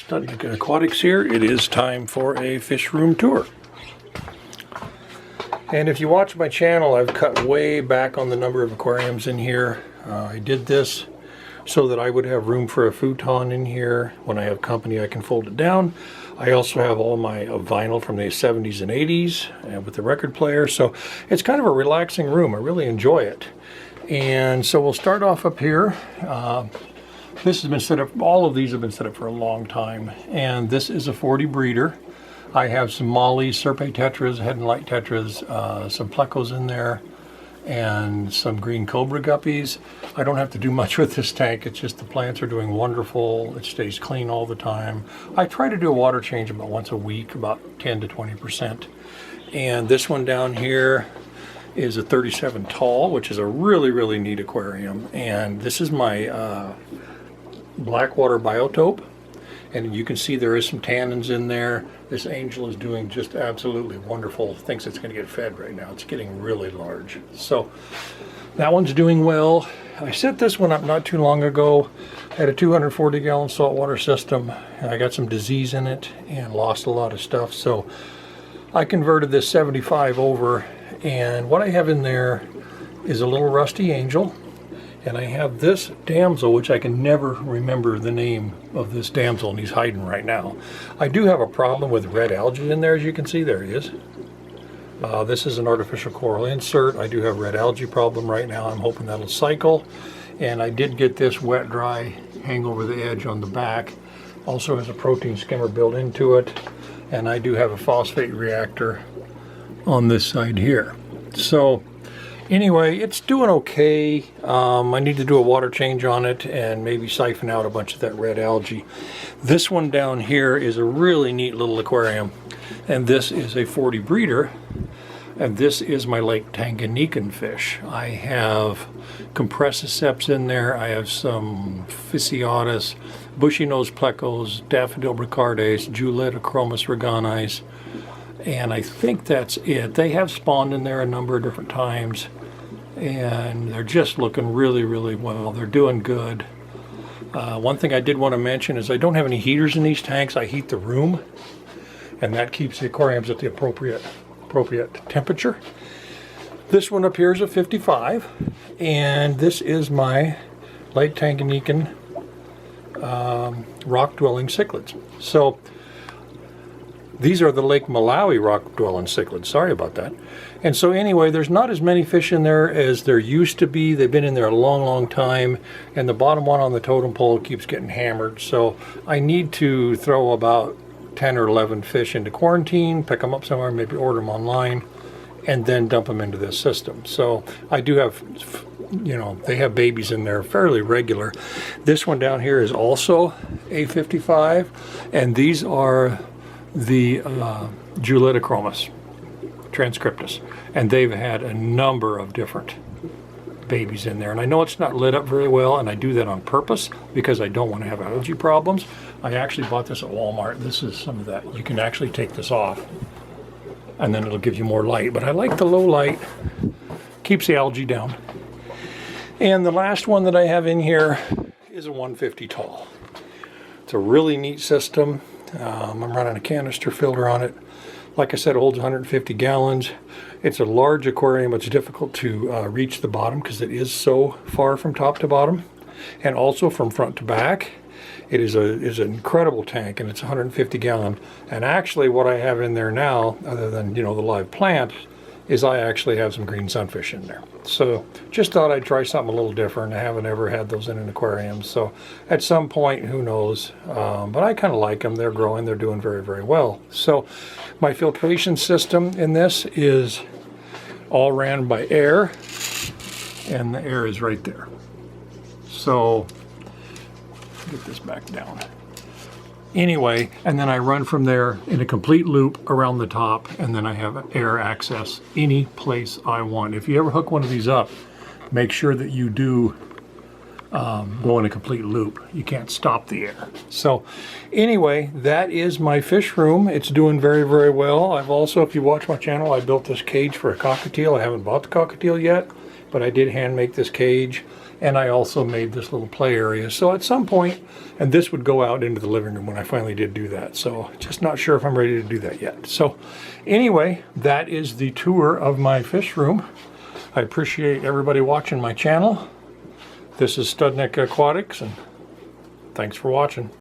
Studying Aquatics here. It is time for a fish room tour. And if you watch my channel, I've cut way back on the number of aquariums in here. I did this so that I would have room for a futon in here. When I have company, I can fold it down. I also have all my vinyl from the 70s and 80s with the record player. So it's kind of a relaxing room. I really enjoy it. And so we'll start off up here. This has been set up, all of these have been set up for a long time. And this is a 40 breeder. I have some mollies, Serpae tetras, head and light tetras, some plecos in there, and some green cobra guppies. I don't have to do much with this tank. It's just the plants are doing wonderful. It stays clean all the time. I try to do a water change about once a week, about 10 to 20%. And this one down here is a 37 tall, which is a really, really neat aquarium. And this is my Blackwater biotope. And you can see there is some tannins in there. This angel is doing just absolutely wonderful. Thinks it's going to get fed right now. It's getting really large. So that one's doing well. I set this one up not too long ago. I had a 240 gallon saltwater system. I got some disease in it and lost a lot of stuff. So I converted this 75 over. And what I have in there is a little rusty angel. And I have this damsel, which I can never remember the name of this damsel, and he's hiding right now. I do have a problem with red algae in there, as you can see. There he is. This is an artificial coral insert. I do have red algae problem right now. I'm hoping that'll cycle. And I did get this wet dry hang over the edge on the back. Also has a protein skimmer built into it. And I do have a phosphate reactor on this side here. So anyway, it's doing okay. I need to do a water change on it and maybe siphon out a bunch of that red algae. This one down here is a really neat little aquarium. And this is a 40 breeder. And this is my Lake Tanganyikan fish. I have Compressiceps in there. I have some Physiotis, bushy nose plecos, Daffodil bricardase, Juletochromis reganii. And I think that's it. They have spawned in there a number of different times. And they're just looking really, really well. They're doing good. One thing I did want to mention is I don't have any heaters in these tanks. I heat the room. And that keeps the aquariums at the appropriate temperature. This one up here is a 55. And this is my Lake Tanganyikan rock-dwelling cichlids. So these are the Lake Malawi rock-dwelling cichlids. Sorry about that. And so anyway, there's not as many fish in there as there used to be. They've been in there a long, long time. And the bottom one on the totem pole keeps getting hammered. So I need to throw about 10 or 11 fish into quarantine, pick them up somewhere, maybe order them online, and then dump them into this system. So I do have, they have babies in there fairly regular. This one down here is also a 55. And these are the Juletochromis transcriptus, and they've had a number of different babies in there. And I know it's not lit up very well, and I do that on purpose because I don't want to have algae problems. I actually bought this at Walmart. This is some of that. You can actually take this off, and then it'll give you more light. But I like the low light. Keeps the algae down. And the last one that I have in here is a 150 tall. It's a really neat system. I'm running a canister filter on it. Like I said, it holds 150 gallons. It's a large aquarium. It's difficult to reach the bottom because it is so far from top to bottom and also from front to back. It is an incredible tank, and it's 150 gallon. And actually what I have in there now, other than the live plant, is I actually have some green sunfish in there. So just thought I'd try something a little different. I haven't ever had those in an aquarium. So at some point, who knows? But I kind of like them. They're growing. They're doing very, very well. So my filtration system in this is all ran by air. And the air is right there. So get this back down. Anyway, and then I run from there in a complete loop around the top, and then I have air access any place I want. If you ever hook one of these up, make sure that you do go in a complete loop. You can't stop the air. So anyway, that is my fish room. It's doing very, very well. I've also, if you watch my channel, I built this cage for a cockatiel. I haven't bought the cockatiel yet, but I did hand make this cage. And I also made this little play area. So at some point, and this would go out into the living room when I finally did do that. So just not sure if I'm ready to do that yet. So anyway, that is the tour of my fish room. I appreciate everybody watching my channel. This is Studnick Aquatics, and thanks for watching.